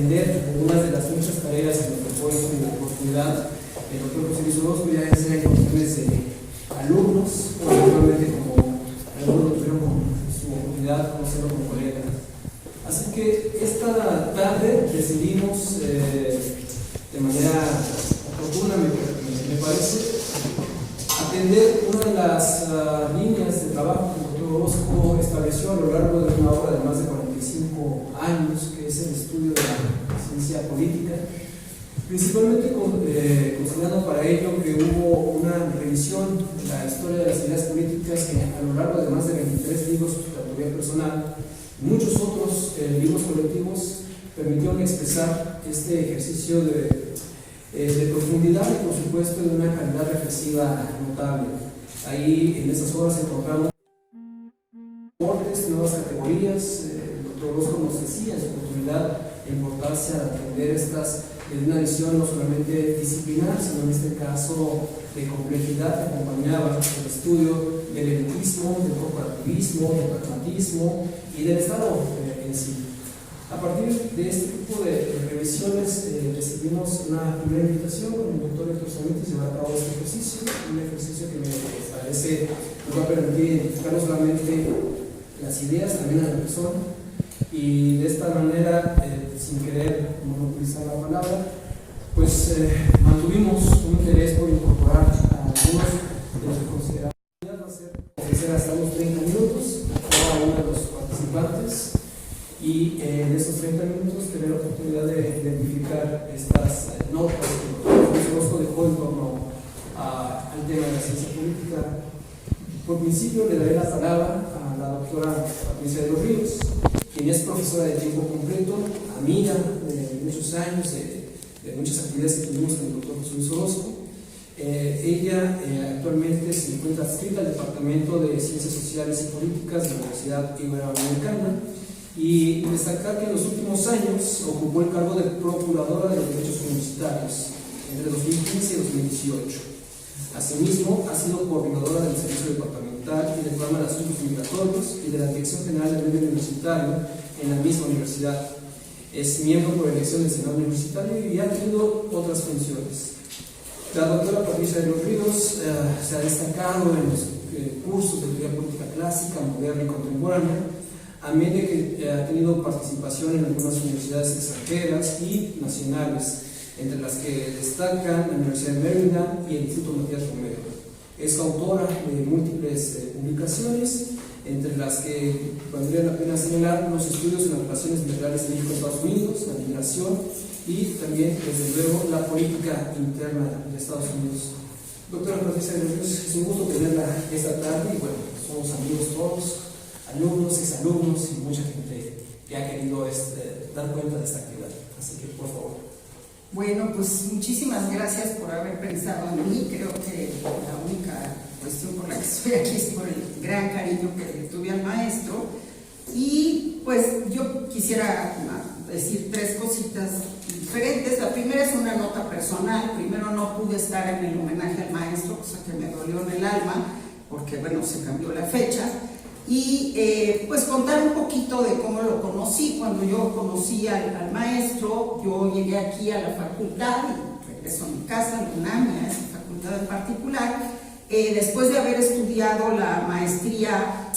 atender algunas de las muchas tareas que nos propone en la oportunidad el doctor José Luis Orozco, ya sea en cuestiones de alumnos, o naturalmente como algunos tuvieron su oportunidad de conocerlo como colega. Así que esta tarde decidimos de manera oportuna, me parece, atender una de las líneas de trabajo que el doctor Orozco estableció a lo largo de una obra de más de 45 años, que es el estudio de la ciencia política, principalmente considerando para ello que hubo una revisión de la historia de las ideas políticas que a lo largo de más de 23 libros de autoría personal y muchos otros libros colectivos permitieron expresar este ejercicio de profundidad y por supuesto de una calidad reflexiva notable. Ahí en esas obras encontramos aportes, nuevas categorías. El doctor Orozco nos decía en su oportunidad la importancia de atender estas de una visión no solamente disciplinar, sino en este caso de complejidad que acompañaba el estudio del elitismo, del corporativismo, del pragmatismo y del Estado en sí. A partir de este tipo de revisiones recibimos una primera invitación con el doctor Héctor Samitis a llevar a cabo este ejercicio, un ejercicio que me parece nos va a permitir identificar no solamente las ideas, también a la persona, y de esta manera, sin querer monopolizar la palabra, pues mantuvimos un interés por incorporar a algunos de los que consideramos va a ser ofrecer hasta unos 30 minutos a cada uno de los participantes y en esos 30 minutos tener la oportunidad de identificar estas notas que el doctor Orozco dejó en torno al tema de la ciencia política. Por principio le daré la palabra a la doctora Patricia de los Ríos, quien es profesora de tiempo completo, amiga de muchos años, de muchas actividades que tuvimos con el doctor José Luis Orozco. Ella actualmente se encuentra adscrita al Departamento de Ciencias Sociales y Políticas de la Universidad Iberoamericana, y destacar que en los últimos años ocupó el cargo de Procuradora de los Derechos Universitarios entre 2015 y 2018. Asimismo, ha sido coordinadora del Servicio Departamental y del Programa de Asuntos Migratorios y de la Dirección General del Medio Universitario en la misma universidad. Es miembro por elección del Senado Universitario y ha tenido otras funciones. La doctora Patricia de los Ríos se ha destacado en los cursos de teoría política clásica, moderna y contemporánea, a medida que ha tenido participación en algunas universidades extranjeras y nacionales, entre las que destacan la Universidad de Maryland y el Instituto Matías Romero. Es autora de múltiples publicaciones, entre las que valdría la pena señalar los estudios en las relaciones integrales de México-Estados Unidos, la migración y también, desde luego, la política interna de Estados Unidos. Doctora Patricia de los Ríos, es un gusto tenerla esta tarde y bueno, somos amigos todos, alumnos, exalumnos y mucha gente que ha querido dar cuenta de esta actividad. Así que, por favor. Bueno, pues muchísimas gracias por haber pensado en mí. Creo que la única cuestión por la que estoy aquí es por el gran cariño que le tuve al maestro. Y pues yo quisiera decir tres cositas diferentes. La primera es una nota personal. Primero, no pude estar en el homenaje al maestro, cosa que me dolió en el alma, porque bueno, se cambió la fecha. Y pues contar un poquito de cómo lo conocí. Cuando yo conocí al maestro, yo llegué aquí a la facultad y regreso a mi casa, a la UNAM, a esa facultad en particular, después de haber estudiado la maestría,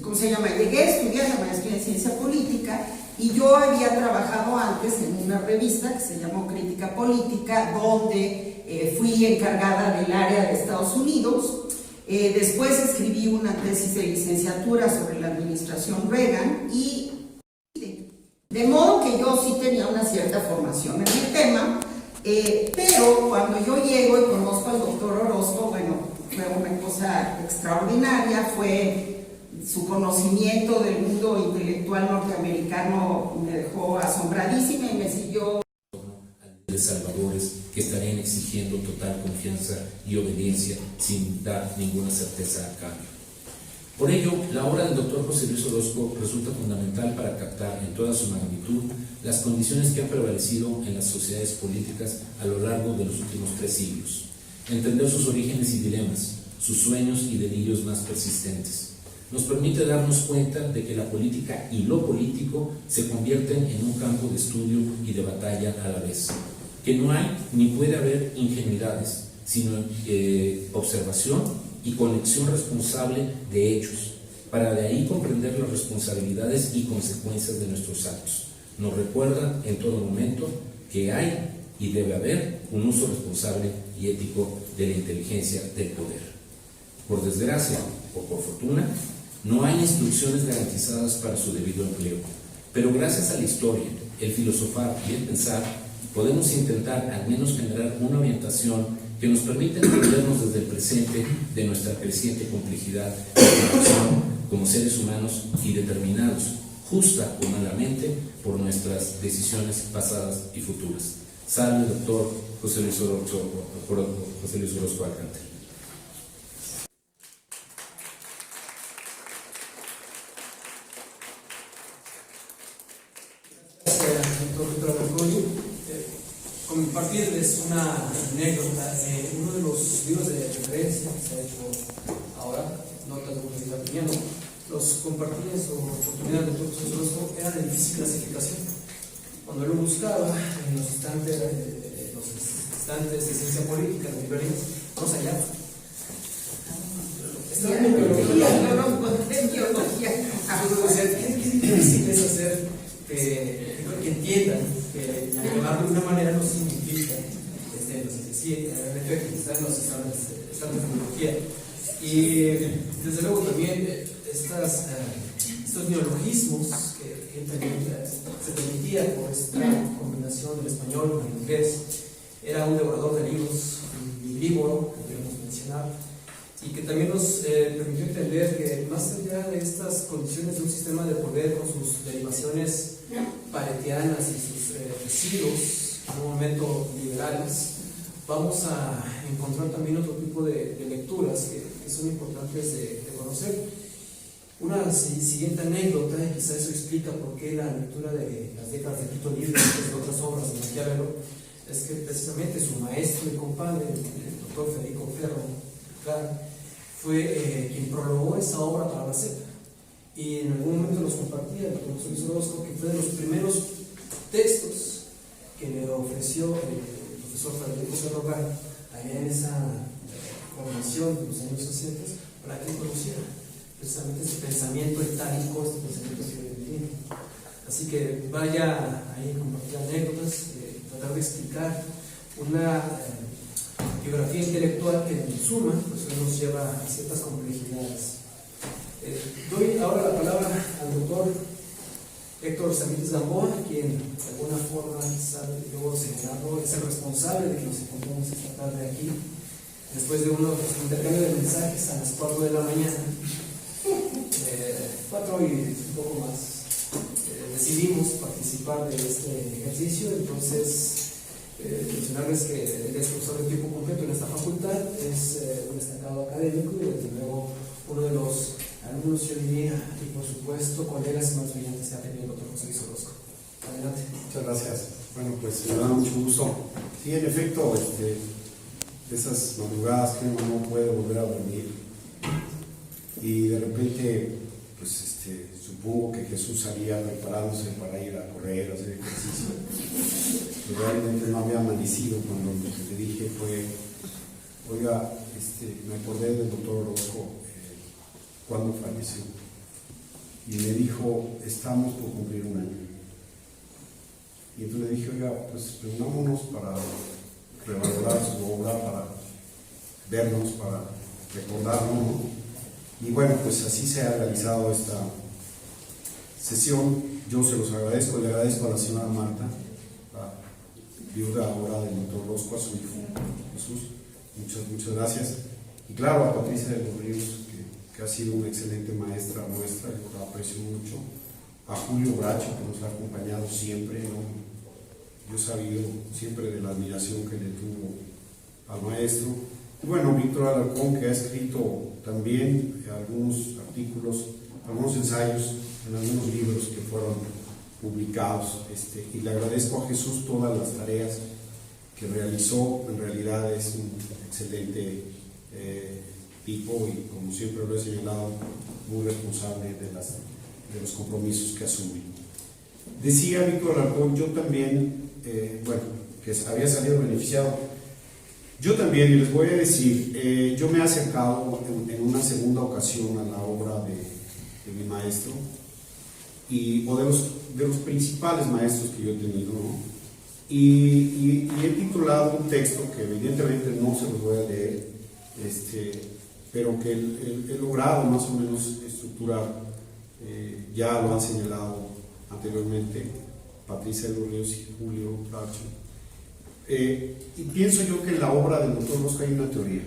¿cómo se llama? Llegué a estudiar la maestría en ciencia política y yo había trabajado antes en una revista que se llamó Crítica Política, donde fui encargada del área de Estados Unidos. Después escribí una tesis de licenciatura sobre la administración Reagan y de modo que yo sí tenía una cierta formación en el tema, pero cuando yo llego y conozco al doctor Orozco, bueno, fue una cosa extraordinaria, fue su conocimiento del mundo intelectual norteamericano, me dejó asombradísima y me siguió de salvadores que estarían exigiendo total confianza y obediencia sin dar ninguna certeza a cambio. Por ello, la obra del doctor José Luis Orozco resulta fundamental para captar en toda su magnitud las condiciones que han prevalecido en las sociedades políticas a lo largo de los últimos 3 siglos, entender sus orígenes y dilemas, sus sueños y delirios más persistentes, nos permite darnos cuenta de que la política y lo político se convierten en un campo de estudio y de batalla a la vez, que no hay ni puede haber ingenuidades, sino observación y conexión responsable de hechos, para de ahí comprender las responsabilidades y consecuencias de nuestros actos. Nos recuerda en todo momento que hay y debe haber un uso responsable y ético de la inteligencia del poder. Por desgracia o por fortuna, no hay instrucciones garantizadas para su debido empleo, pero gracias a la historia, el filosofar y el pensar, podemos intentar al menos generar una orientación que nos permita entendernos desde el presente de nuestra creciente complejidad de relación como seres humanos y determinados, justa o malamente, por nuestras decisiones pasadas y futuras. Salve, doctor José Luis Orozco Alcántara. Compartirles una anécdota. Uno de los libros de referencia que se ha hecho ahora, Notas de Universidad Piñano, los compartí en su oportunidad de Orozco, era de difícil clasificación. Cuando lo buscaba en los estantes de ciencia política, de librerías, no se hallaba. Estaba en biología. Qué difícil es hacer que entiendan que llevar de una manera no significa sí, en efecto, están los estantes de biología. Y desde luego también estos neologismos que se permitía por esta combinación del español con el inglés. Era un devorador de libros, un biblívoro, que podríamos mencionar, y que también nos permitió entender que más allá de estas condiciones de un sistema de poder con sus derivaciones paretianas y sus residuos, en un momento liberales, vamos a encontrar también otro tipo de lecturas que son importantes de conocer. Una siguiente anécdota, y quizá eso explica por qué la lectura de las décadas de Quito Libre y de otras obras de Maquiavelo, es que precisamente su maestro y compadre, el doctor Federico Ferro, fue quien prologó esa obra para la CEP. Y en algún momento nos compartía el doctor José Luis Orozco, que fue de los primeros textos que le ofreció el profesor Federico Ferro allá en esa formación de los años 60, para que conociera precisamente ese pensamiento itálico, este pensamiento fiorentino. Así que vaya ahí a compartir anécdotas, tratar de explicar una biografía intelectual que en suma pues, nos lleva a ciertas complejidades. Doy ahora la palabra al doctor Héctor Samítez Gamboa, quien de alguna forma quizá yo señalado es el responsable de que nos encontremos esta tarde aquí, después de un intercambio de mensajes a las 4 de la mañana. 4 y un poco más, decidimos participar de este ejercicio. Entonces mencionarles que él es profesor de tiempo completo en esta facultad, es un destacado académico y desde luego uno de los alumnos, yo diría, y por supuesto colegas más brillantes que ha tenido el doctor José Luis Orozco. Adelante. Muchas gracias. Bueno, pues me da mucho gusto. Sí, en efecto, esas madrugadas que uno no puede volver a dormir y de repente pues supongo que Jesús salía preparándose para ir a correr, a hacer ejercicio. Realmente no había amanecido cuando lo que le dije fue, oiga, me acordé del doctor Orozco cuando falleció. Y me dijo, estamos por cumplir un año. Y entonces le dije, oiga, pues reunámonos para revalorar su obra, para vernos, para recordarlo, ¿no? Y bueno, pues así se ha realizado esta sesión. Yo se los agradezco, le agradezco a la señora Marta, la viuda ahora del doctor Orozco, a su hijo Jesús. Muchas gracias. Y claro, a Patricia de los Ríos, que ha sido una excelente maestra nuestra, yo la aprecio mucho. A Julio Bracho, que nos ha acompañado siempre, ¿no? Yo he sabido siempre de la admiración que le tuvo al maestro. Y bueno, Víctor Alarcón, que ha escrito también algunos artículos, algunos ensayos en algunos libros que fueron publicados. Y le agradezco a Jesús todas las tareas que realizó. En realidad es un excelente tipo y, como siempre lo he señalado, muy responsable de los compromisos que asume. Decía Víctor Alarcón, yo también, que había salido beneficiado. Yo también, y les voy a decir, yo me he acercado en una segunda ocasión a la obra de mi maestro, o de los principales maestros que yo he tenido, ¿no? Y he titulado un texto que evidentemente no se los voy a leer, pero que he logrado más o menos estructurar, ya lo han señalado anteriormente Patricia Loreos y Julio Bracho. Y pienso yo que en la obra del doctor Orozco hay una teoría.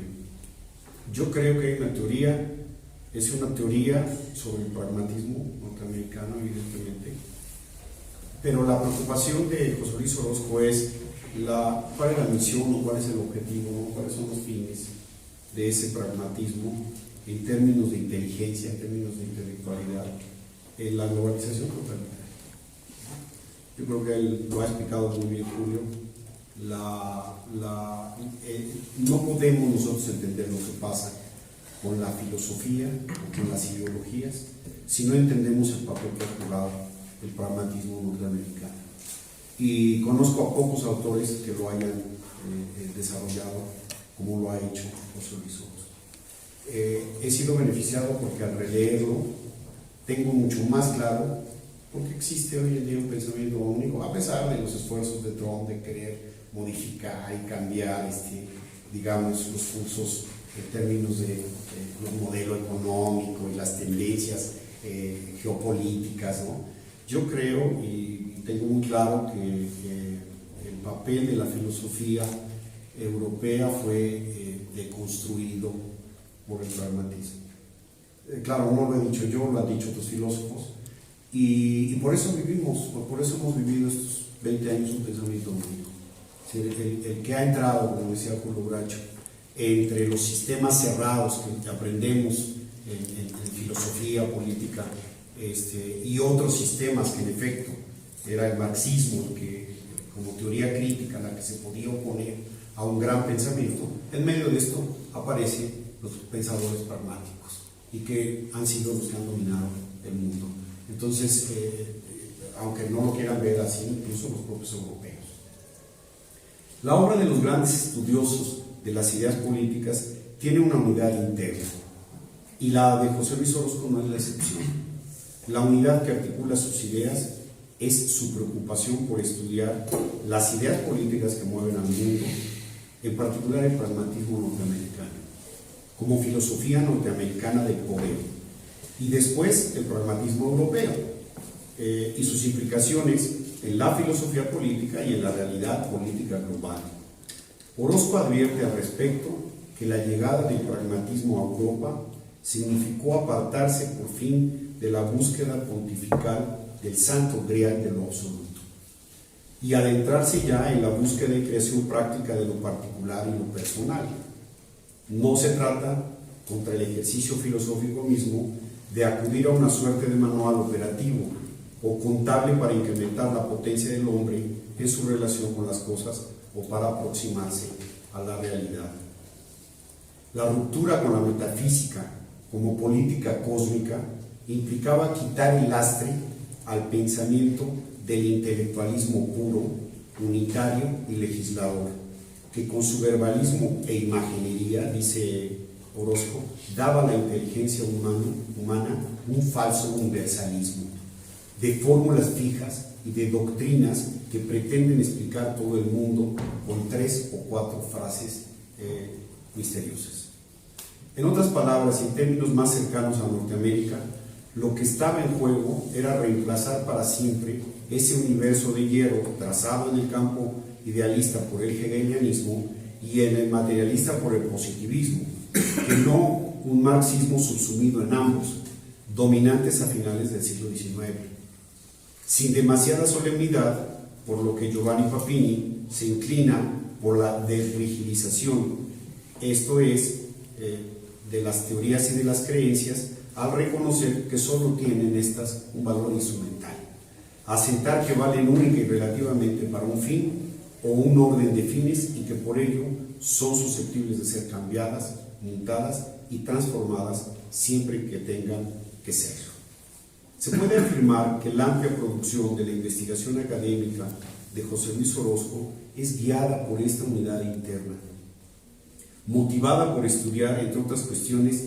Yo creo que hay una teoría, es una teoría sobre el pragmatismo norteamericano, evidentemente, pero la preocupación de José Luis Orozco es cuál es la misión o cuál es el objetivo, ¿no? Cuáles son los fines de ese pragmatismo en términos de inteligencia, en términos de intelectualidad, en la globalización totalitaria. Yo creo que él lo ha explicado muy bien, Julio. No podemos nosotros entender lo que pasa con la filosofía o con las ideologías si no entendemos el papel que ha jugado el pragmatismo norteamericano. Y conozco a pocos autores que lo hayan desarrollado como lo ha hecho José Luis Orozco. He sido beneficiado porque al releerlo tengo mucho más claro porque existe hoy en día un pensamiento único, a pesar de los esfuerzos de Trump de querer modificar y cambiar digamos, los cursos en términos de los modelos económicos y las tendencias geopolíticas, ¿no? Yo creo y tengo muy claro que el papel de la filosofía europea fue deconstruido por el pragmatismo. Claro, no lo he dicho yo, lo han dicho otros filósofos, y por eso hemos vivido estos 20 años un pensamiento único. El que ha entrado, como decía Julio Bracho, entre los sistemas cerrados que aprendemos en filosofía política y otros sistemas que en efecto era el marxismo, que como teoría crítica a la que se podía oponer a un gran pensamiento, en medio de esto aparecen los pensadores pragmáticos y que han sido los que han dominado el mundo. Entonces, aunque no lo quieran ver así, incluso los propios europeos. La obra de los grandes estudiosos de las ideas políticas tiene una unidad interna, y la de José Luis Orozco no es la excepción. La unidad que articula sus ideas es su preocupación por estudiar las ideas políticas que mueven al mundo, en particular el pragmatismo norteamericano, como filosofía norteamericana del poder, y después el pragmatismo europeo, y sus implicaciones en la filosofía política y en la realidad política global. Orozco advierte al respecto que la llegada del pragmatismo a Europa significó apartarse por fin de la búsqueda pontifical del santo grial de lo absoluto y adentrarse ya en la búsqueda y creación práctica de lo particular y lo personal. No se trata, contra el ejercicio filosófico mismo, de acudir a una suerte de manual operativo o contable para incrementar la potencia del hombre en su relación con las cosas o para aproximarse a la realidad. La ruptura con la metafísica como política cósmica implicaba quitar el lastre al pensamiento del intelectualismo puro, unitario y legislador, que con su verbalismo e imaginería, dice Orozco, daba a la inteligencia humana un falso universalismo, de fórmulas fijas y de doctrinas que pretenden explicar todo el mundo con 3 o 4 frases misteriosas. En otras palabras, en términos más cercanos a Norteamérica, lo que estaba en juego era reemplazar para siempre ese universo de hierro trazado en el campo idealista por el hegelianismo y en el materialista por el positivismo, que no un marxismo subsumido en ambos, dominantes a finales del siglo XIX. Sin demasiada solemnidad, por lo que Giovanni Papini se inclina por la desrigidización, esto es, de las teorías y de las creencias, al reconocer que solo tienen estas un valor instrumental, asentar que valen única y relativamente para un fin o un orden de fines y que por ello son susceptibles de ser cambiadas, mutadas y transformadas siempre que tengan que serlo. Se puede afirmar que la amplia producción de la investigación académica de José Luis Orozco es guiada por esta unidad interna, motivada por estudiar, entre otras cuestiones,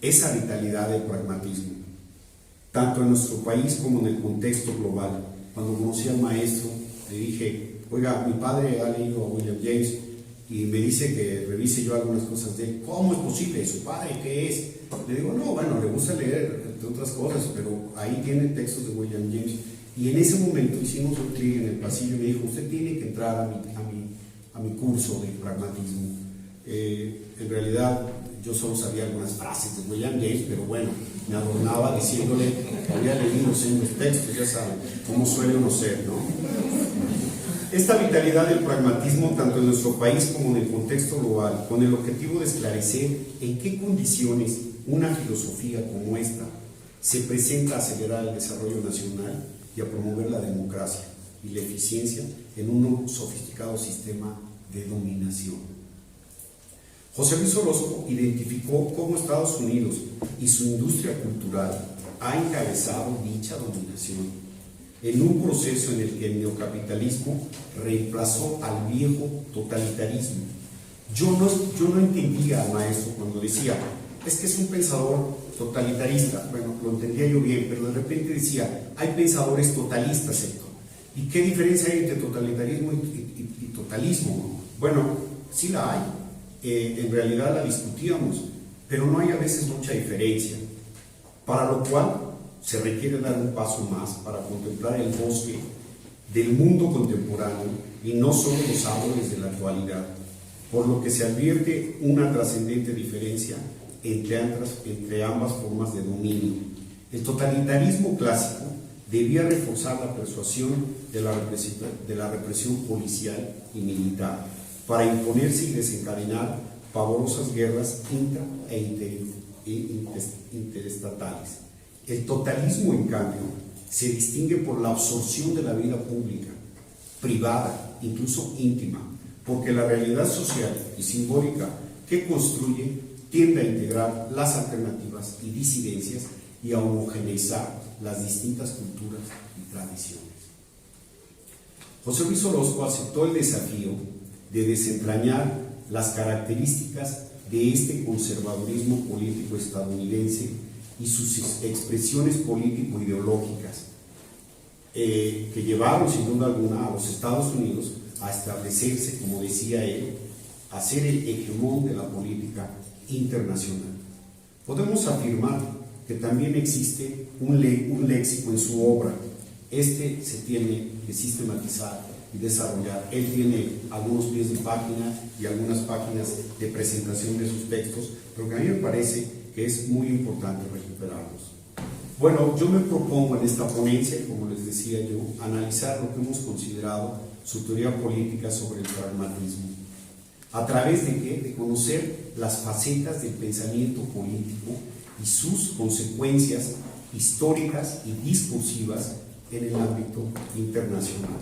esa vitalidad del pragmatismo, tanto en nuestro país como en el contexto global. Cuando conocí al maestro, le dije, oiga, mi padre ha leído a William James y me dice que revise yo algunas cosas de él. ¿Cómo es posible? ¿Su padre qué es? Le digo, no, bueno, le gusta leer, entre otras cosas, pero ahí tiene textos de William James. Y en ese momento hicimos un clic en el pasillo y me dijo, usted tiene que entrar a mi curso de pragmatismo. En realidad yo solo sabía algunas frases de William James, pero bueno, me adornaba diciéndole que había leído los textos, ya saben, cómo suele uno ser, ¿no? Esta vitalidad del pragmatismo, tanto en nuestro país como en el contexto global, con el objetivo de esclarecer en qué condiciones una filosofía como esta se presenta a acelerar el desarrollo nacional y a promover la democracia y la eficiencia en un sofisticado sistema de dominación. José Luis Orozco identificó cómo Estados Unidos y su industria cultural ha encabezado dicha dominación en un proceso en el que el neocapitalismo reemplazó al viejo totalitarismo. Yo no entendía al maestro cuando decía, es que es un pensador totalitarista. Bueno, lo entendía yo bien, pero de repente decía, hay pensadores totalistas, Héctor. ¿Y qué diferencia hay entre totalitarismo y totalismo? Bueno, sí la hay. En realidad la discutíamos, pero no hay a veces mucha diferencia, para lo cual se requiere dar un paso más para contemplar el bosque del mundo contemporáneo y no solo los árboles de la actualidad, por lo que se advierte una trascendente diferencia entre ambas formas de dominio. El totalitarismo clásico debía reforzar la persuasión de la represión policial y militar para imponerse y desencadenar pavorosas guerras intra e interestatales. El totalismo, en cambio, se distingue por la absorción de la vida pública, privada, incluso íntima, porque la realidad social y simbólica que construye tiende a integrar las alternativas y disidencias y a homogeneizar las distintas culturas y tradiciones. José Luis Orozco aceptó el desafío de desentrañar las características de este conservadurismo político estadounidense y sus expresiones político-ideológicas que llevaron sin duda alguna a los Estados Unidos a establecerse, como decía él, a ser el hegemón de la política internacional. Podemos afirmar que también existe un léxico en su obra. Este se tiene que sistematizar y desarrollar. Él tiene algunos pies de página y algunas páginas de presentación de sus textos, pero que a mí me parece que es muy importante recuperarlos. Bueno, yo me propongo en esta ponencia, como les decía yo, analizar lo que hemos considerado su teoría política sobre el pragmatismo. ¿A través de qué? De conocer las facetas del pensamiento político y sus consecuencias históricas y discursivas en el ámbito internacional.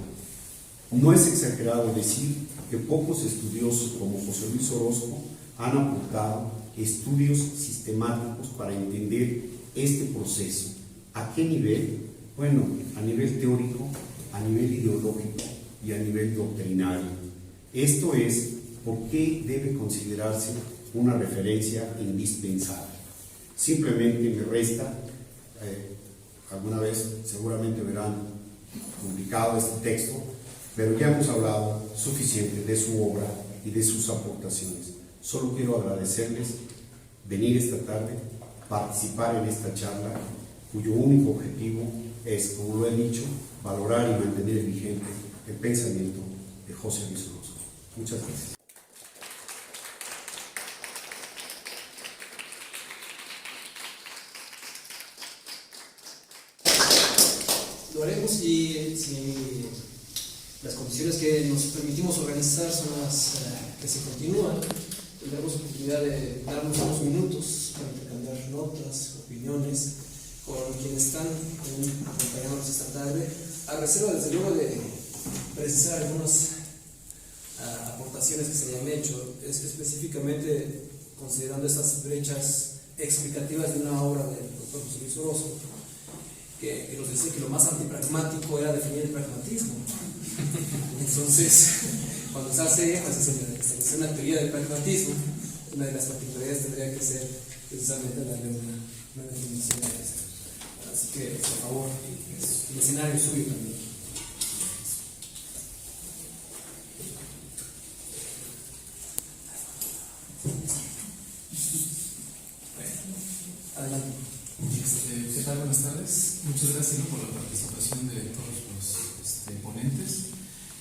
No es exagerado decir que pocos estudiosos como José Luis Orozco han aportado estudios sistemáticos para entender este proceso. ¿A qué nivel? Bueno, a nivel teórico, a nivel ideológico y a nivel doctrinario. Esto es por qué debe considerarse una referencia indispensable. Simplemente me resta, alguna vez seguramente verán publicado este texto, pero ya hemos hablado suficiente de su obra y de sus aportaciones. Solo quiero agradecerles venir esta tarde, participar en esta charla, cuyo único objetivo es, como lo he dicho, valorar y mantener vigente el pensamiento de José Luis Orozco. Muchas gracias. Lo haremos si las condiciones que nos permitimos organizar son las que se continúan. Tendremos oportunidad de darnos unos minutos para intercambiar notas, opiniones con quienes están acompañándonos esta tarde, a reserva desde luego de precisar algunas aportaciones que se hayan hecho. Específicamente considerando esas brechas explicativas de una obra del doctor José Luis Orozco, que nos decía que lo más antipragmático era definir el pragmatismo. Entonces, cuando se hace énfasis en la establecer una teoría del pragmatismo, una de las particularidades tendría que ser precisamente darle una definición a esto. Así que, por favor, el escenario suyo también. Adelante. ¿Qué tal? Buenas tardes. Muchas gracias, ¿no?, por la participación de todos los ponentes.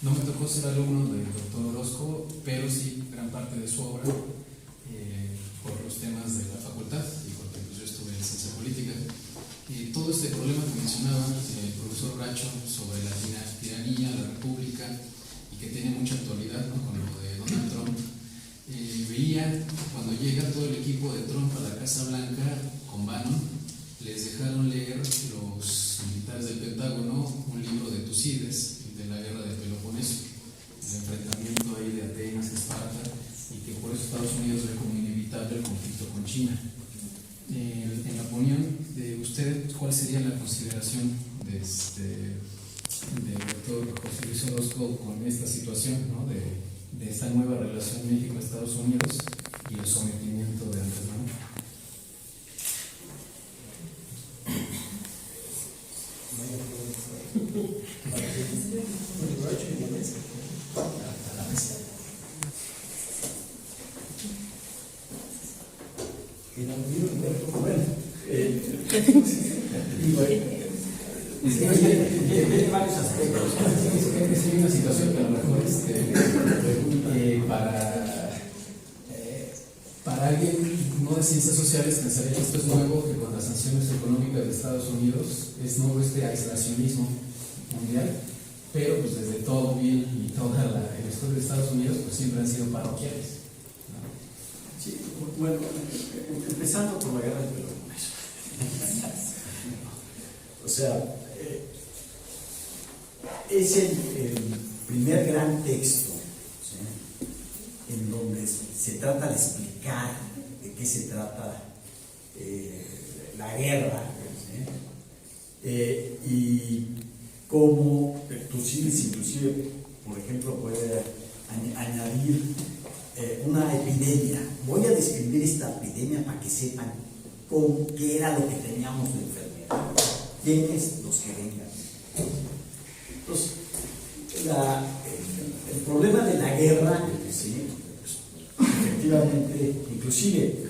No me tocó ser alumno del doctor Orozco, pero sí gran parte de su obra por los temas de la facultad y porque pues, yo estuve en ciencia política. Todo este problema que mencionaba el profesor Bracho sobre la tiranía, la república, y que tiene mucha actualidad, ¿no?, con lo de Donald Trump. Veía cuando llega todo el equipo de Trump a la Casa Blanca con Bannon, les dejaron leer los militares del Pentágono un libro de Tucídides, de la guerra de Peloponeso, el enfrentamiento ahí de Atenas, Esparta, y que por eso Estados Unidos ve como inevitable el conflicto con China. En la opinión de usted, ¿cuál sería la consideración del doctor José Luis Orozco con esta situación, ¿no?, de esta nueva relación México-Estados Unidos y el sometimiento de Andrés Manuel? Tiene varios aspectos. Es una situación que a lo mejor para alguien no de ciencias sociales pensaría que esto es nuevo, que con las sanciones económicas de Estados Unidos es nuevo este aislacionismo mundial, pero pues desde todo bien y toda el estudio de Estados Unidos pues siempre han sido parroquiales, ¿no? Sí, bueno, empezando por la guerra del Peloponeso. O sea, es el primer gran texto, ¿sí?, en donde se trata de explicar de qué se trata la guerra, ¿sí?, y cómo Tucídides inclusive, por ejemplo, puede añadir una epidemia. Voy a describir esta epidemia para que sepan qué era lo que teníamos de enfermedad, quiénes los que vengan. Entonces, el problema de la guerra, ¿sí?, efectivamente, inclusive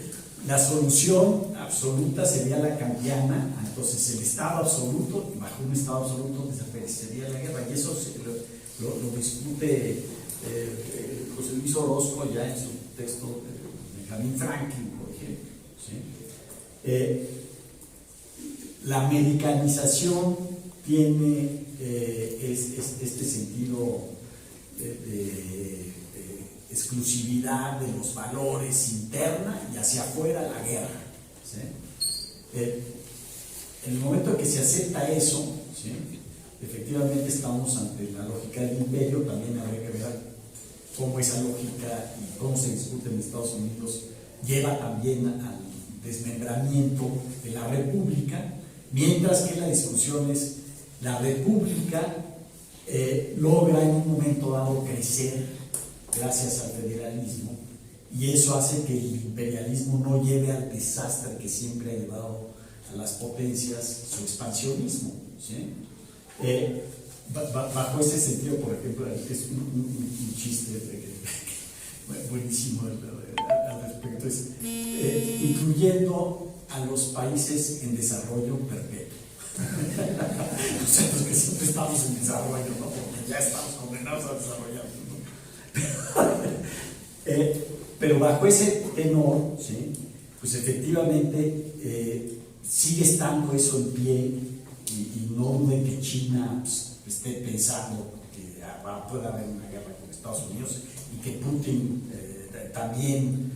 la solución absoluta sería la kantiana. Entonces el estado absoluto, y bajo un estado absoluto desaparecería la guerra, y eso lo discute José Luis Orozco ya en su texto Benjamin Franklin, por ejemplo, ¿sí? La americanización tiene este sentido de exclusividad de los valores interna y hacia afuera la guerra, ¿sí? En el momento en que se acepta eso, ¿sí?, efectivamente estamos ante la lógica del imperio. También habría que ver cómo esa lógica y cómo se discute en Estados Unidos lleva también al desmembramiento de la república, mientras que la discusión es la república logra en un momento dado crecer gracias al federalismo, y eso hace que el imperialismo no lleve al desastre que siempre ha llevado a las potencias su expansionismo, ¿sí? Bajo ese sentido, por ejemplo, es un chiste buenísimo al respecto, es incluyendo a los países en desarrollo perpetuo. Nosotros que siempre estamos en desarrollo, ¿no?, porque ya estamos condenados a desarrollar, ¿no? Pero bajo ese tenor, ¿sí?, pues efectivamente sigue estando eso en pie, y no duden que China pues, esté pensando que puede haber una guerra con Estados Unidos, y que Putin también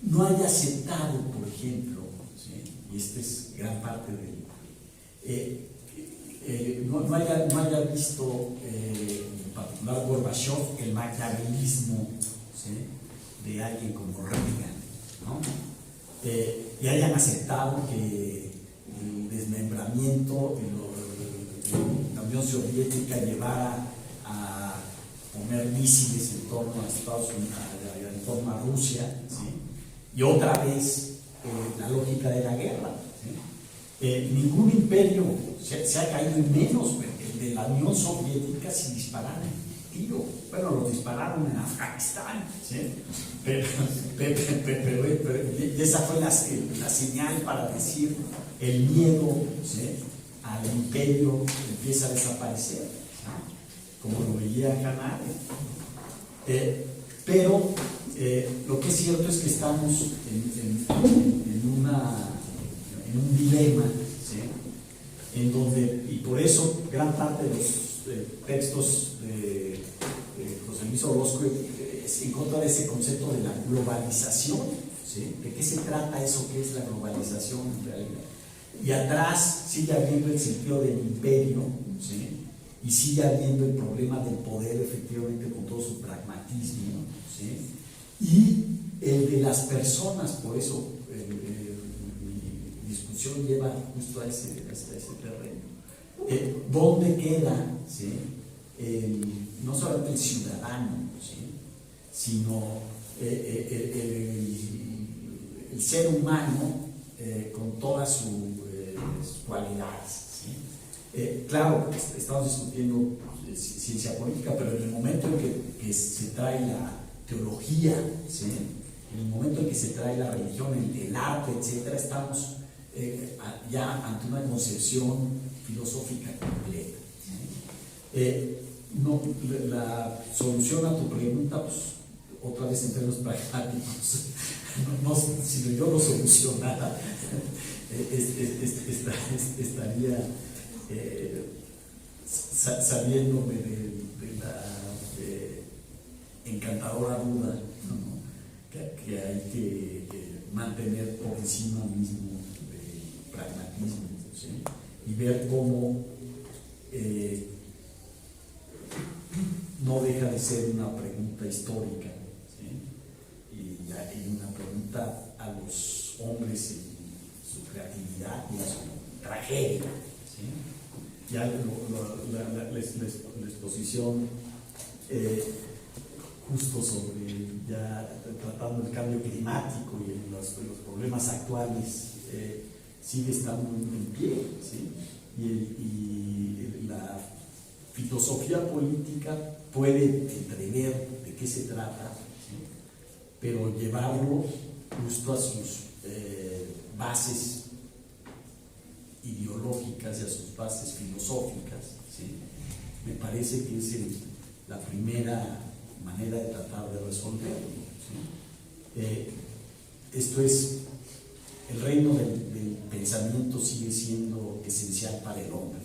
no haya aceptado, por ejemplo, ¿sí?, y esta es gran parte no haya visto, en particular Gorbachev, el maquiavelismo, ¿sí?, de alguien como Reagan, ¿no? Y hayan aceptado que el desmembramiento de la Unión Soviética llevara a poner misiles en torno a Estados Unidos, en torno a Rusia, ¿sí? Y otra vez la lógica de la guerra, ¿sí? Ningún imperio se ha caído, y menos el de la Unión Soviética, sin disparar un tiro. Bueno, lo dispararon en Afganistán, ¿sí? Pero esa fue la señal para decir el miedo, ¿sí?, al imperio empieza a desaparecer, ¿no? Como lo veía Hannah Arendt. Pero lo que es cierto es que estamos en un dilema, ¿sí?, en donde, y por eso gran parte de los textos de José Luis Orozco es en contra de ese concepto de la globalización, ¿sí? ¿De qué se trata eso que es la globalización en realidad? Y atrás sigue habiendo el sentido del imperio, ¿sí?, y sigue habiendo el problema del poder, efectivamente, con todo su pragmatismo, ¿sí?, y el de las personas. Por eso mi discusión lleva justo a ese terreno. ¿Dónde queda, ¿sí?, no solamente el ciudadano, ¿sí?, sino el ser humano con todas sus cualidades, ¿sí? Claro, estamos discutiendo ciencia política, pero en el momento en que se trae la teología, ¿sí?, en el momento en que se trae la religión, el arte, etcétera, estamos ya ante una concepción filosófica completa, ¿sí? No, la solución a tu pregunta, pues, otra vez en términos pragmáticos, no, si yo lo solucionara, estaría saliéndome de la encantadora duda, ¿no?, que hay que mantener por encima mismo del pragmatismo, ¿sí?, y ver cómo no deja de ser una pregunta histórica, ¿sí?, y una pregunta a los hombres en su creatividad y en su tragedia, ¿sí? Ya la exposición justo sobre, ya tratando el cambio climático y los problemas actuales, sigue estando en pie, ¿sí? Y la filosofía política puede entrever de qué se trata, ¿sí?, pero llevarlo justo a sus bases ideológicas y a sus bases filosóficas, ¿sí?, me parece que es la primera manera de tratar de resolverlo, ¿sí? Esto es, el reino del pensamiento sigue siendo esencial para el hombre.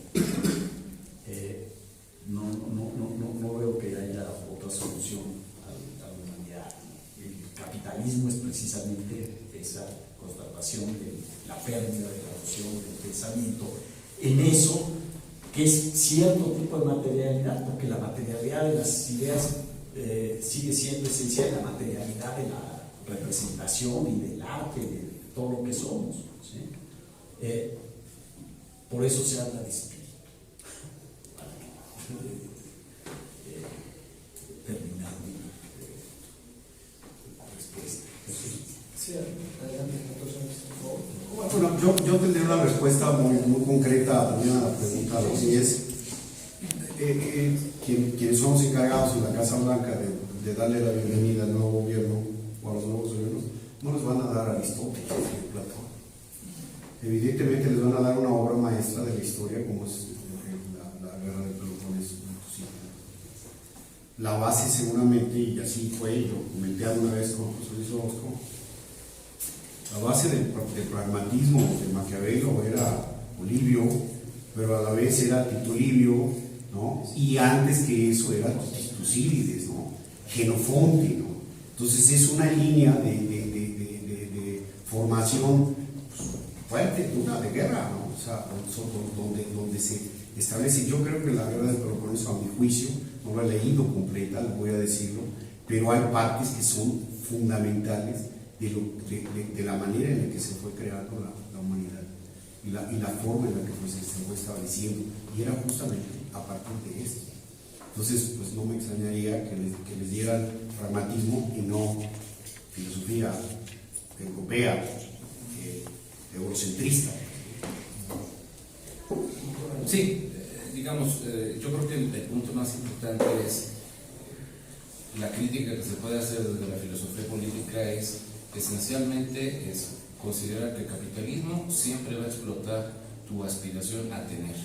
No veo que haya otra solución a la humanidad. El capitalismo es precisamente esa constatación de la pérdida de la noción del pensamiento en eso que es cierto tipo de materialidad, porque la materialidad de las ideas sigue siendo esencial, la materialidad de la representación y del arte, de todo lo que somos, ¿sí? Por eso se habla de espíritu. Terminar mi respuesta. Sí, adelante, doctor Sánchez, por favor. Bueno, yo tendría una respuesta muy concreta también a la pregunta, y es quienes somos encargados en la Casa Blanca de darle la bienvenida al nuevo gobierno o a los nuevos gobiernos, no les van a dar a Aristóteles y Platón. Evidentemente les van a dar una obra maestra de la historia como es la guerra del Peloponeso. La base seguramente, y así fue, y lo comenté alguna vez con José Luis Orozco, la base del pragmatismo de Maquiavelo era Polibio, pero a la vez era Tito Livio, ¿no? Y antes que eso era Tucídides, ¿no? Genofonte, ¿no? Entonces es una línea de formación, pues, fuerte, dura, de guerra, ¿no? O sea, donde se establece. Yo creo que la guerra del Peloponeso, a mi juicio, no la he leído completa, le voy a decirlo, pero hay partes que son fundamentales de la manera en la que se fue creando la humanidad y la forma en la que se fue estableciendo, y era justamente a partir de esto. Entonces, pues no me extrañaría que les dieran pragmatismo y no filosofía europea, eurocentrista. Sí, digamos, yo creo que el punto más importante es la crítica que se puede hacer desde la filosofía política es esencialmente es considerar que el capitalismo siempre va a explotar tu aspiración a tener,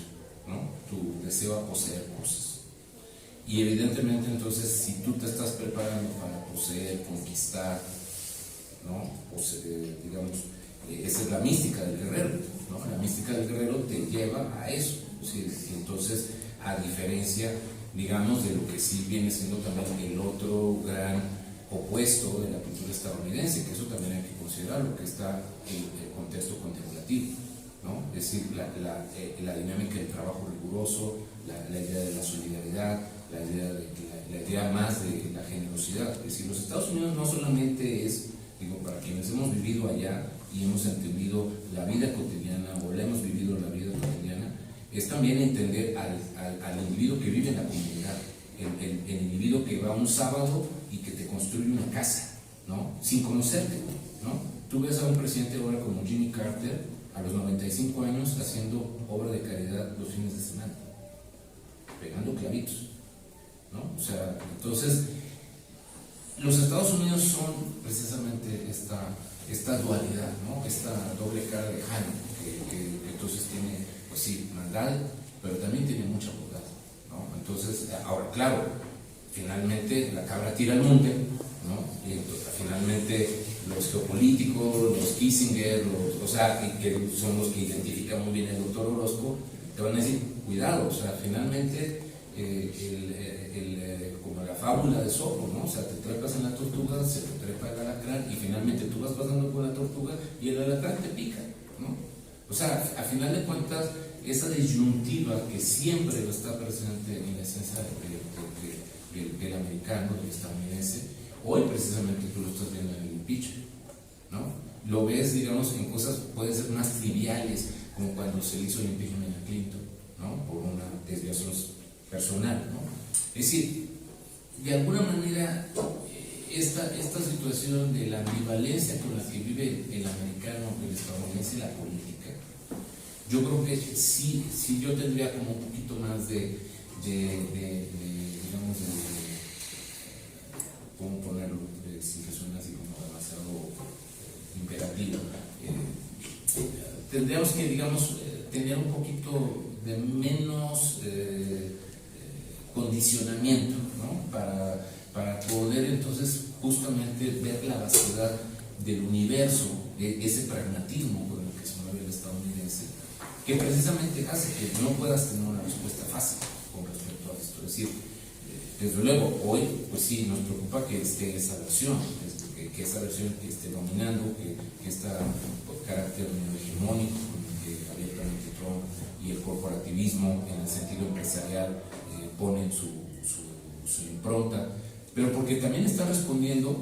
¿no? Tu deseo a poseer cosas. Y evidentemente entonces si tú te estás preparando para poseer, conquistar, ¿no? Digamos, esa es la mística del guerrero, ¿no? La mística del guerrero te lleva a eso, ¿sí? Entonces, a diferencia, digamos, de lo que sí viene siendo también el otro gran opuesto de la cultura estadounidense, que eso también hay que considerarlo, que está el contexto contemplativo, ¿no? Es decir, la dinámica del trabajo riguroso, la idea de la solidaridad, la idea más de la generosidad. Es decir, los Estados Unidos no solamente es, digo, para quienes hemos vivido allá y hemos entendido la vida cotidiana o la hemos vivido la vida cotidiana, es también entender al individuo que vive en la comunidad, el individuo que va un sábado y que te construye una casa, ¿no? Sin conocerte, ¿no? Tú ves a un presidente ahora como Jimmy Carter a los 95 años haciendo obra de caridad los fines de semana, pegando clavitos, ¿no? O sea, entonces los Estados Unidos son precisamente esta dualidad, ¿no? Esta doble cara de Jano, que entonces tiene, pues sí, maldad, pero también tiene mucha bondad, ¿no? Entonces, ahora, claro, finalmente la cabra tira al monte, ¿no? Y entonces, finalmente los geopolíticos, los Kissinger, o sea, que son los que identifican muy bien el doctor Orozco, te van a decir, cuidado, o sea, finalmente como la fábula de Sopo, ¿no? O sea, te trepas en la tortuga, se te trepa el alacrán y finalmente tú vas pasando por la tortuga y el alacrán te pica, ¿no? O sea, a final de cuentas, esa disyuntiva que siempre está presente en la esencia del americano, del estadounidense, hoy precisamente tú lo estás viendo en el impeachment, ¿no? Lo ves, digamos, en cosas pueden ser más triviales, como cuando se le hizo el impeachment a Clinton, ¿no? Por una desviación personal, ¿no? Es decir, de alguna manera esta situación de la ambivalencia con la que vive el americano, el estadounidense, la política, yo creo que sí yo tendría como un poquito más digamos, ¿cómo ponerlo? Sin que suene así como demasiado imperativo. Tendríamos que, digamos, tener un poquito de menos condicionamiento, ¿no? Para poder entonces justamente ver la vastedad del universo, ese pragmatismo con el que se mueve el estadounidense, que precisamente hace que no puedas tener una respuesta fácil con respecto a esto. Es decir, desde luego, hoy, pues sí, nos preocupa que esté esa versión, que esa versión que esté dominando, que este carácter neohegemónico que abiertamente Trump y el corporativismo en el sentido empresarial ponen su impronta, pero porque también está respondiendo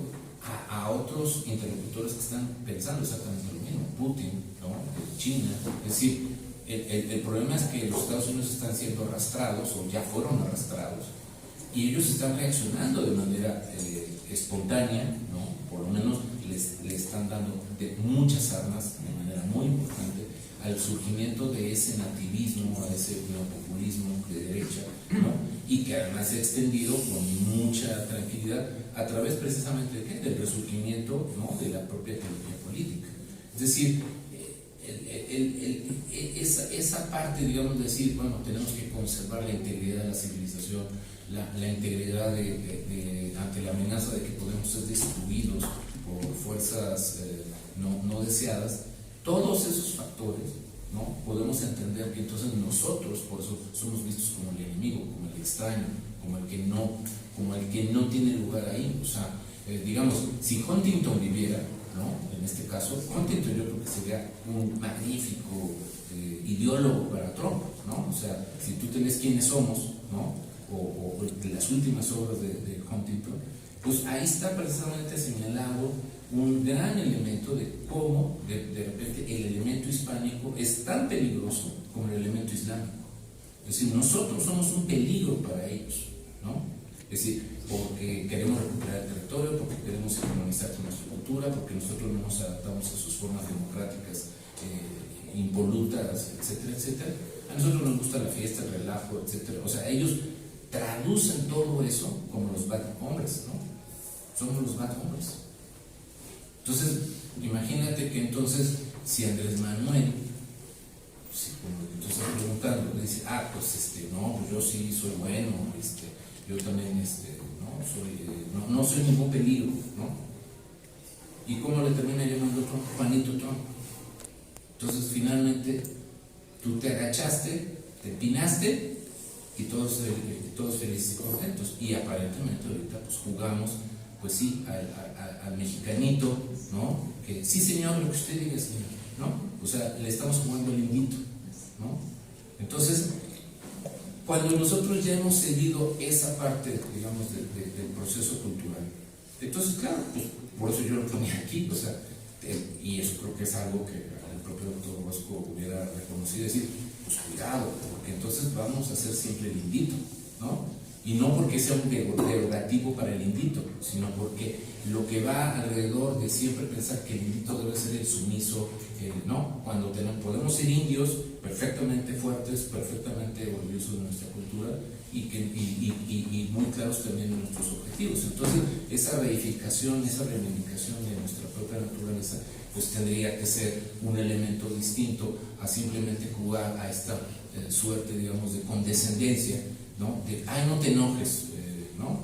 a otros interlocutores que están pensando exactamente lo mismo, Putin, ¿no? China. Es decir, el problema es que los Estados Unidos están siendo arrastrados o ya fueron arrastrados y ellos están reaccionando de manera espontánea, ¿no? Por lo menos le están dando de muchas armas de manera muy importante al surgimiento de ese nativismo, a ese neopopulismo de derecha, ¿no? Y que además se ha extendido con mucha tranquilidad a través precisamente de ¿qué? Del resurgimiento, ¿no? De la propia teoría política. Es decir, esa parte, digamos, de decir, bueno, tenemos que conservar la integridad de la civilización, la integridad ante la amenaza de que podemos ser destruidos por fuerzas no deseadas, todos esos factores, ¿no? Podemos entender que entonces nosotros, por eso somos vistos como el enemigo, como el extraño, como el que no tiene lugar ahí. O sea, digamos, si Huntington viviera, ¿no? En este caso, Huntington yo creo que sería un magnífico ideólogo para Trump, ¿no? O sea, si tú te ves quiénes somos, ¿no? o las últimas obras de Huntington, pues ahí está precisamente señalado un gran elemento de cómo de repente el elemento hispánico es tan peligroso como el elemento islámico. Es decir, nosotros somos un peligro para ellos, ¿no? Es decir, porque queremos recuperar el territorio, porque queremos sincronizar con nuestra cultura, porque nosotros no nos adaptamos a sus formas democráticas involutas, etcétera, etcétera. A nosotros nos gusta la fiesta, el relajo, etcétera. O sea, ellos traducen todo eso como los bad hombres, ¿no? Somos los bad hombres. Entonces, imagínate que entonces, si Andrés Manuel, como tú estás preguntando, le dice, pues no, pues yo sí soy bueno, yo también, no soy ningún peligro, ¿no? ¿Y cómo le termina llamando Trump? Juanito Trump. Entonces, finalmente, tú te agachaste, te empinaste y todos felices y contentos. Y aparentemente ahorita pues jugamos, pues sí, al mexicanito, ¿no? Que sí, señor, lo que usted diga, señor, ¿no? O sea, le estamos jugando el invito, ¿no? Entonces, cuando nosotros ya hemos seguido esa parte, digamos, del proceso cultural, entonces, claro, pues por eso yo lo ponía aquí, o sea, y eso creo que es algo que el propio doctor Orozco hubiera reconocido, decir, pues cuidado, porque entonces vamos a hacer siempre el invito, ¿no? Y no porque sea un derogativo para el indito, sino porque lo que va alrededor de siempre pensar que el indito debe ser el sumiso, ¿no? Cuando podemos ser indios perfectamente fuertes, perfectamente orgullosos de nuestra cultura y muy claros también de nuestros objetivos. Entonces, esa reificación, esa reivindicación de nuestra propia naturaleza, pues tendría que ser un elemento distinto a simplemente jugar a esta suerte, digamos, de condescendencia, ¿no? De, no te enojes, ¿no?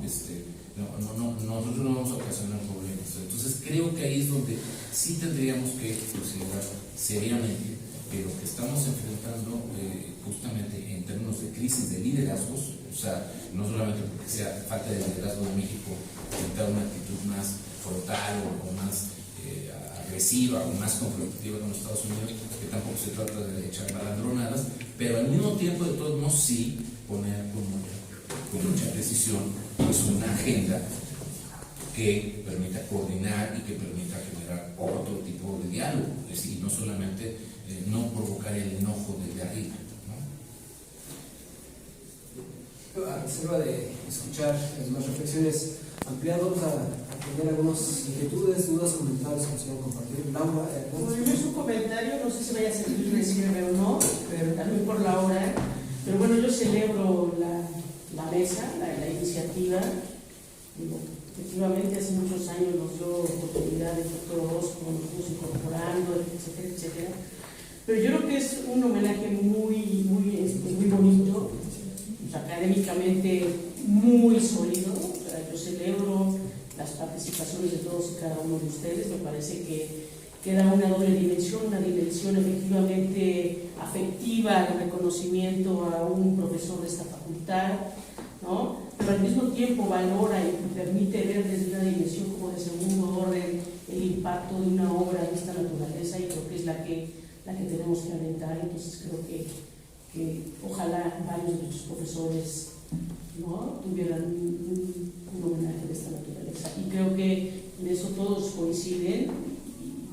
Nosotros no vamos a ocasionar problemas. Entonces creo que ahí es donde sí tendríamos que considerar seriamente que lo que estamos enfrentando justamente en términos de crisis de liderazgos, o sea, no solamente porque sea falta de liderazgo de México, enfrentar una actitud más frontal o más agresiva o más confrontativa con los Estados Unidos, que tampoco se trata de echar malandronadas, pero al mismo tiempo de todos modos sí poner con mucha precisión pues una agenda que permita coordinar y que permita generar otro tipo de diálogo, es decir, no solamente no provocar el enojo desde arriba, ¿no? A reserva de escuchar las reflexiones ampliadas, vamos a tener algunas inquietudes, dudas, comentarios que nos quieran compartir. Laura, bueno, yo es un comentario, no sé si vaya a servir decirme o no, pero también por la hora. Pero bueno, yo celebro la mesa, la iniciativa. Digo, efectivamente, hace muchos años nos dio oportunidad el doctor Orozco, nos fuimos incorporando, etcétera, etcétera. Pero yo creo que es un homenaje muy bonito, pues, académicamente muy sólido. O sea, yo celebro las participaciones de todos y cada uno de ustedes. Me parece que da una doble dimensión, una dimensión efectivamente afectiva de reconocimiento a un profesor de esta facultad, ¿no? Pero al mismo tiempo valora y permite ver desde una dimensión como de segundo orden el impacto de una obra de esta naturaleza, y creo que es la que tenemos que alentar. Entonces creo que ojalá varios de nuestros profesores, ¿no?, tuvieran un homenaje de esta naturaleza, y creo que en eso todos coinciden.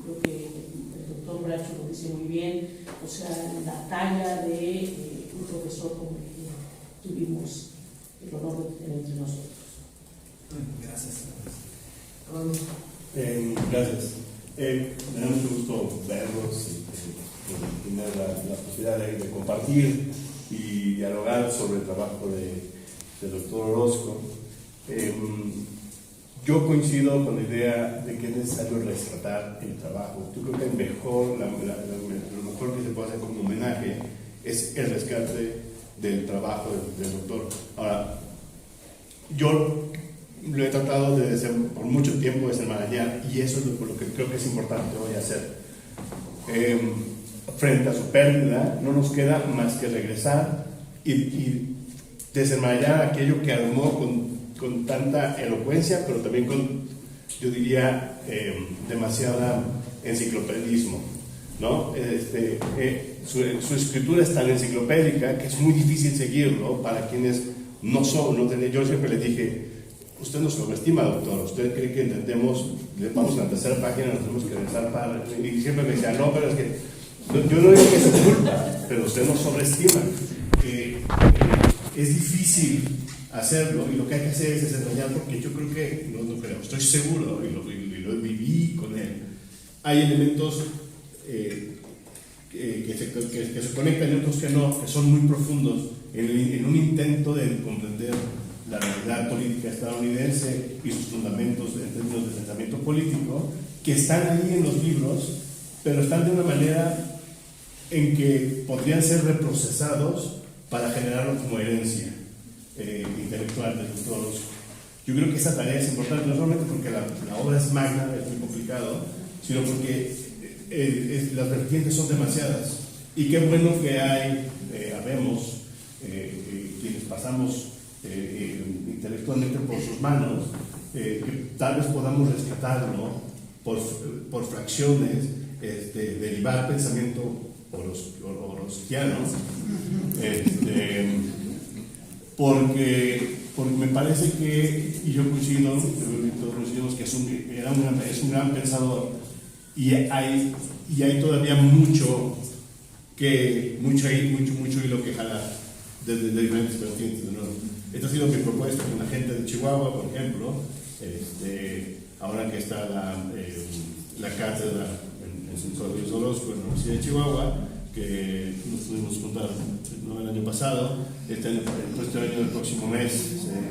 Creo que el doctor Bracho lo dice muy bien, o sea, la talla de un profesor como el que tuvimos el honor de tener entre nosotros. Gracias. Gracias. Me da mucho gusto verlos y tener la posibilidad de compartir y dialogar sobre el trabajo del doctor Orozco. Yo coincido con la idea de que es necesario rescatar el trabajo. Yo creo que lo mejor que se puede hacer como homenaje es el rescate del trabajo del doctor. Ahora, yo lo he tratado por mucho tiempo de desenmarañar, y eso es lo que creo que es importante hoy hacer. Frente a su pérdida, no nos queda más que regresar y desenmarañar aquello que armó con tanta elocuencia, pero también con, yo diría, demasiada enciclopedismo, ¿no? Su escritura es tan enciclopédica que es muy difícil seguirlo para quienes yo siempre le dije, usted nos sobreestima, doctor, usted cree que entendemos, vamos a la tercera página, nos tenemos que regresar para... Y siempre me decía, no, pero es que yo no digo que es su culpa, pero usted nos sobreestima. Es difícil hacerlo y lo que hay que hacer es desentrañar, porque yo creo que, no creo, estoy seguro y lo viví con él. Hay elementos que se conectan y otros que no, que son muy profundos en un intento de comprender la realidad política estadounidense y sus fundamentos en términos de pensamiento político, que están ahí en los libros, pero están de una manera en que podrían ser reprocesados para generarlo como herencia intelectual del doctor Orozco. Yo creo que esa tarea es importante, no solamente porque la obra es magna, es muy complicado, sino porque las vertientes son demasiadas. Y qué bueno que habemos quienes pasamos intelectualmente por sus manos, que tal vez podamos rescatarlo por fracciones, derivar pensamiento orozquiano, porque me parece que, y yo coincido, todos coincidimos que es un gran pensador, y hay todavía mucho hilo que jalar desde diferentes vertientes, ¿no? Esta ha sido mi propuesta con la gente de Chihuahua, por ejemplo, ahora que está la cátedra en Luis Orozco en la Universidad de Chihuahua, que nos pudimos juntar el año pasado. Este año, el próximo mes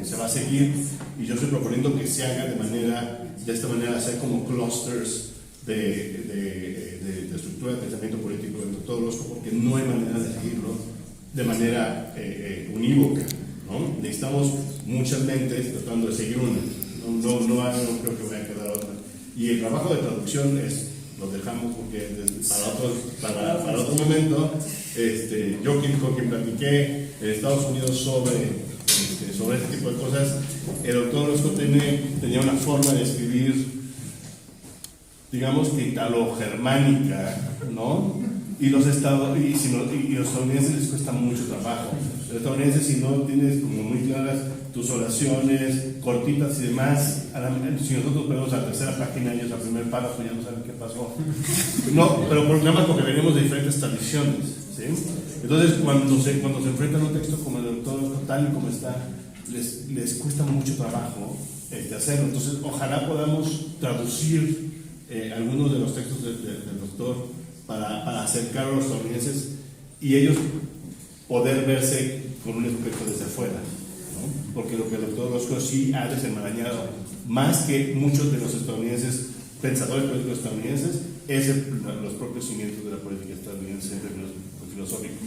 se va a seguir, y yo estoy proponiendo que se haga de esta manera, hacer como clusters de estructura de pensamiento político del doctor Orozco, porque no hay manera de seguirlo de manera unívoca, ¿no? Necesitamos muchas mentes tratando de seguir una, no creo que vaya a quedar otra. Y el trabajo de traducción lo dejamos porque para otro momento. Yo con quien platiqué en Estados Unidos sobre este tipo de cosas, el doctor Orozco tenía una forma de escribir, digamos que italo-germánica, ¿no? Y los estadounidenses les cuesta mucho trabajo. Los estadounidenses, si no tienes como muy claras tus oraciones, cortitas y demás, si nosotros ponemos a la tercera página, ellos al primer párrafo ya no saben qué pasó. No, pero nada más porque venimos de diferentes tradiciones, ¿sí? Entonces, cuando se enfrentan a un texto como el doctor, tal y como está, les cuesta mucho trabajo hacerlo. Entonces, ojalá podamos traducir algunos de los textos del doctor para acercar a los estadounidenses y ellos poder verse con un espejo desde afuera, ¿no? Porque lo que el doctor Orozco sí ha desenmarañado, más que muchos de los estadounidenses, pensadores políticos estadounidenses, es los propios cimientos de la política estadounidense en términos filosóficos.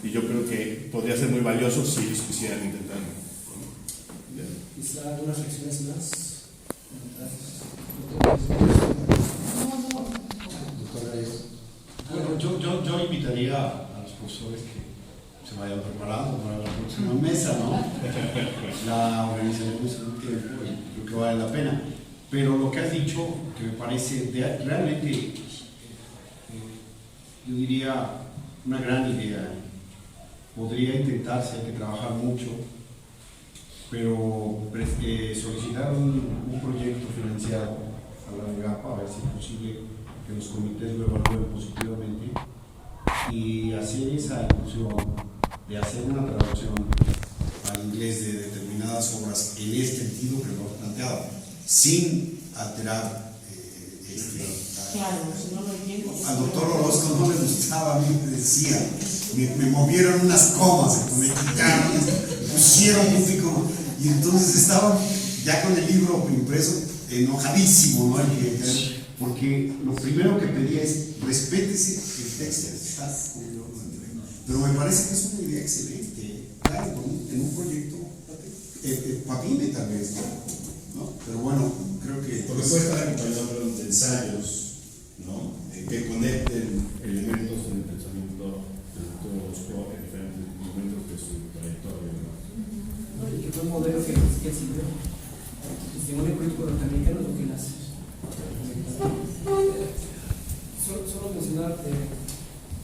Y yo creo que podría ser muy valioso si ellos quisieran intentarlo. Quizá algunas reflexiones más. Bueno, yo invitaría a los profesores que se vayan preparando para la próxima mesa, ¿no? La organizaremos en un tiempo y creo que vale la pena. Pero lo que has dicho, que me parece realmente, yo diría, una gran idea. Podría intentarse, hay que trabajar mucho, pero solicitar un proyecto financiado a la EGAPA, a ver si es posible que los comités lo evalúen positivamente, y hacer esa inclusión de hacer una traducción al inglés de determinadas obras en este sentido que lo hemos planteado, sin alterar Claro, si no lo entiendo. al doctor Orozco no le gustaba, a mí me decía, me movieron unas comas, me quitaron, me pusieron un pico, y entonces estaba ya con el libro impreso enojadísimo, ¿no? Porque lo primero que pedía es respétese el texto. Pero me parece que es una idea excelente, claro, en un proyecto papine tal vez, ¿no? Pero bueno, creo que... Porque puede estar acompañado de ensayos, ¿no? Que conecten elementos en el pensamiento de Orozco en diferentes momentos de su trayectoria, ¿no? Y que fue un modelo que sirvió. Testimonio político norteamericano, lo que nace. Solo mencionar,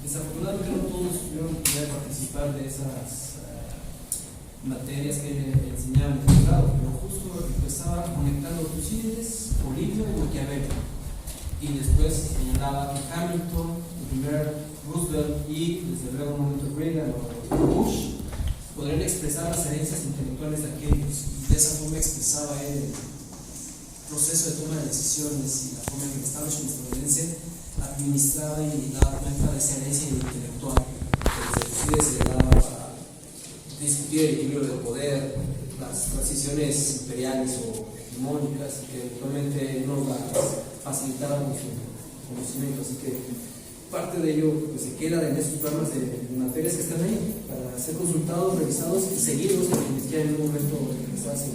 desafortunadamente no todos tuvieron la oportunidad de participar de materias que enseñaba en el doctorado, pero justo empezaba conectando Tucídides, Polibio y Maquiavelo. Y después señalaba que Hamilton, primero Roosevelt y desde luego un momento Reagan o Bush podrían expresar las herencias intelectuales de aquellos, y de esa forma expresaba él el proceso de toma de decisiones y la forma en que el Estado estadounidense administraba y daba cuenta de esa herencia intelectual que desde Tucídides se le daba para discutir el equilibrio del poder, las transiciones imperiales o hegemónicas, que eventualmente nos las facilitaban con su conocimiento. Así que parte de ello pues, se queda en esos programas de materias que están ahí para ser consultados, revisados y seguidos a quienes quieran en un momento regresarse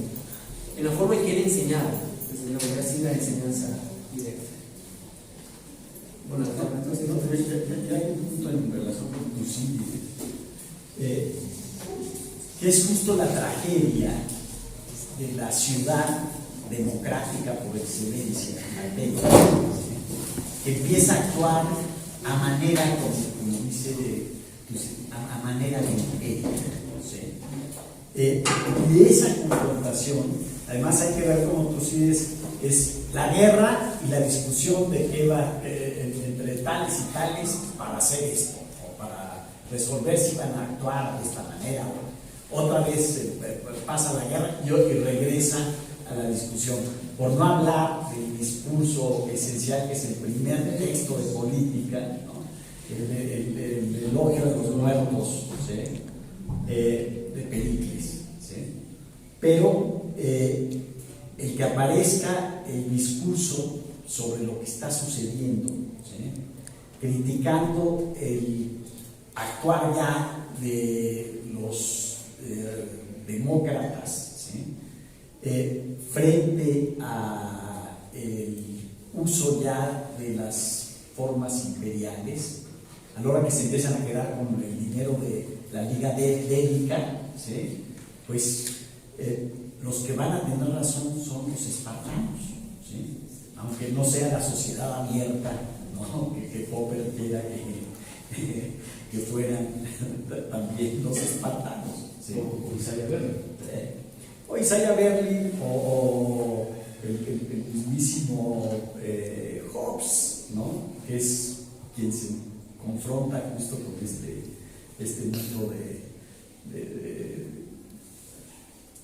en la forma en que él enseñaba, desde la universidad, la enseñanza directa. Bueno, ya hay un punto en relación con Tucídides, que es justo la tragedia de la ciudad democrática por excelencia, que empieza a actuar a manera, como dice, a manera de imperio. Y esa confrontación, además hay que ver cómo Tucídides es la guerra y la discusión de qué va entre tales y tales para hacer esto, o para resolver si van a actuar de esta manera. Otra vez pasa la guerra y regresa a la discusión. Por no hablar del discurso esencial que es el primer texto de política, ¿no? el elogio de los muertos, ¿sí? De Pericles. ¿Sí? Pero el que aparezca el discurso sobre lo que está sucediendo, ¿sí? Criticando el actuar ya de los demócratas, ¿sí? Frente a el uso ya de las formas imperiales, a la hora que se empiezan a quedar con el dinero de la Liga Bélica, ¿sí? Pues los que van a tener razón son los espartanos, ¿sí? Aunque no sea la sociedad abierta, ¿no? que Popper quiera que fueran también los espartanos, ¿sí? O Isaiah Berlin. O Isaiah Berlin o el mismísimo Hobbes, ¿no? Que es quien se confronta justo con este mito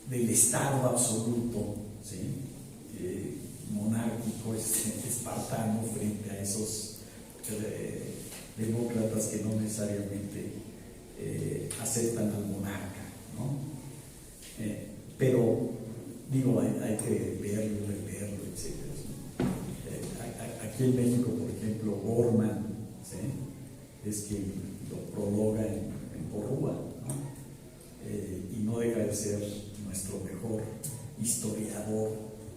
del Estado absoluto, ¿sí? Monárquico, espartano, frente a esos demócratas que no necesariamente aceptan al monarca, ¿no? Pero digo, hay que leerlo, etc. Aquí en México, por ejemplo, Borman, ¿sí? Es quien lo prologa en Porrúa, ¿no? Y no deja de ser nuestro mejor historiador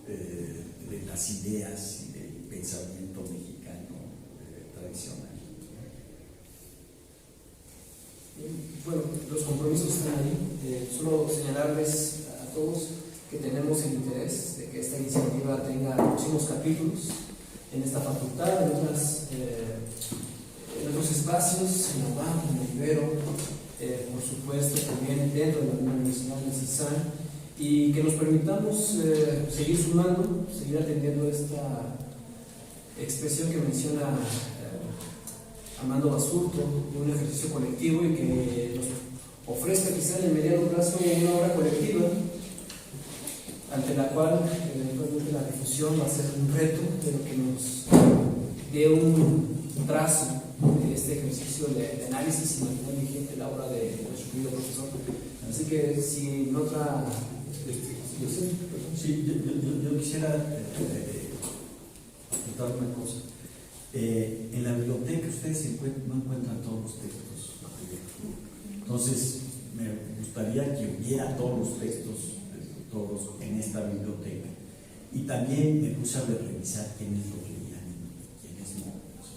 de las ideas y del pensamiento mexicano tradicional. Bueno, los compromisos están ahí. Solo señalarles a todos que tenemos el interés de que esta iniciativa tenga próximos capítulos en esta facultad, en otros espacios, en la UAM, en el Ibero, por supuesto también dentro de la Universidad de CISAN, y que nos permitamos seguir sumando, seguir atendiendo esta expresión que menciona Armando Basurto, de un ejercicio colectivo y que nos ofrezca quizá en el mediano plazo una obra colectiva ante la cual eventualmente la difusión va a ser un reto, pero que nos dé un trazo de este ejercicio de análisis y mantener vigente la obra de nuestro querido profesor. Así que si en otra... Sí, yo quisiera contar una cosa. En la biblioteca ustedes no encuentran todos los textos. Entonces, me gustaría que hubiera todos los textos, todos en esta biblioteca. Y también me puse a revisar quiénes los leían y quiénes no. ¿Sí?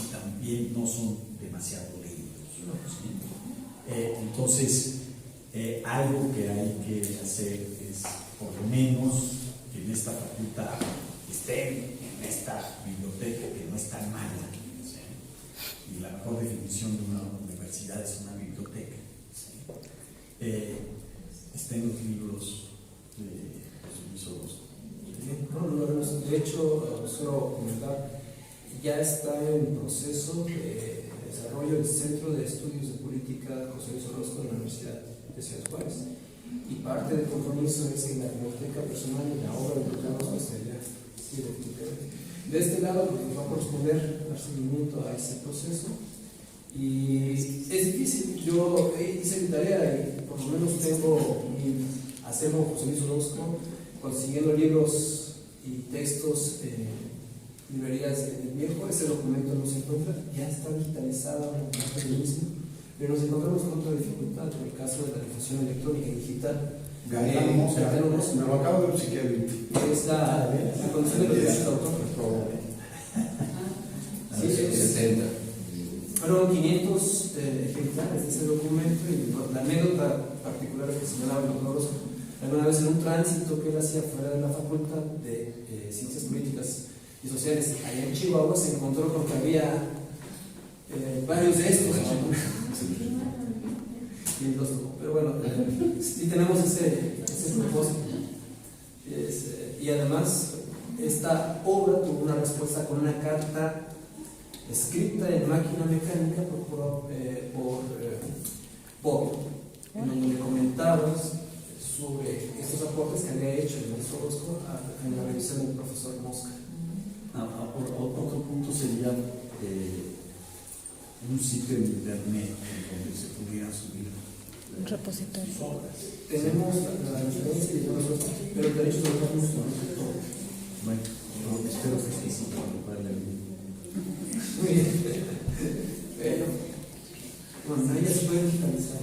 Y también no son demasiado leídos. ¿Sí? Entonces, algo que hay que hacer es, por lo menos, que en esta facultad estén en esta biblioteca, que no es tan mala, ¿sí? Y la mejor definición de una universidad es una biblioteca, ¿sí? está en los libros de José Luis Orozco. No lo vemos. De hecho, solo comentar, ya está en proceso de desarrollo el Centro de Estudios de Política José Luis Orozco de la Universidad de Ciudad Juárez. Y parte del compromiso es que la biblioteca personal y la obra del doctor Orozco esté ya. Sí, definitivamente. De este lado, pues, nos va a corresponder dar seguimiento a ese proceso. Y es difícil. Yo hice mi tarea y por lo menos tengo mi acervo José Luis Orozco, consiguiendo libros y textos en librerías del viejo. Ese documento no se encuentra, ya está digitalizado en parte del mismo, pero nos encontramos con otra dificultad en el caso de la difusión electrónica y digital. Gaetano Mosca, me lo acabo de ver si quiere. Es la condición de los derechos de autor. Sí, es 70. Fueron 500 ejemplares de ese documento, y la anécdota particular que señalaba el doctor Orozco, alguna vez en un tránsito que él hacía fuera de la Facultad de Ciencias Políticas y Sociales allá en Chihuahua, se encontró con que había varios de estos. Pero bueno, sí tenemos ese propósito. Y además, esta obra tuvo una respuesta con una carta escrita en máquina mecánica por Bob, en donde le comentabas sobre estos aportes que había hecho el maestro Orozco en la revisión del profesor Mosca. Otro punto sería un sitio en internet donde se pudiera subir Un repositorio. sus obras. Tenemos la diferencia de nosotros, pero el derecho de autor no es todo. Bueno, yo espero que sí, para poderle abrir. Muy bien. Bueno, ahí ya se puede digitalizar.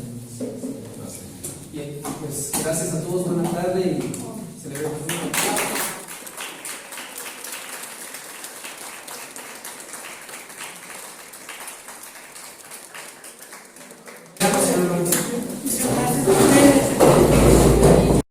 Bien, pues gracias a todos, buena tarde y celebremos.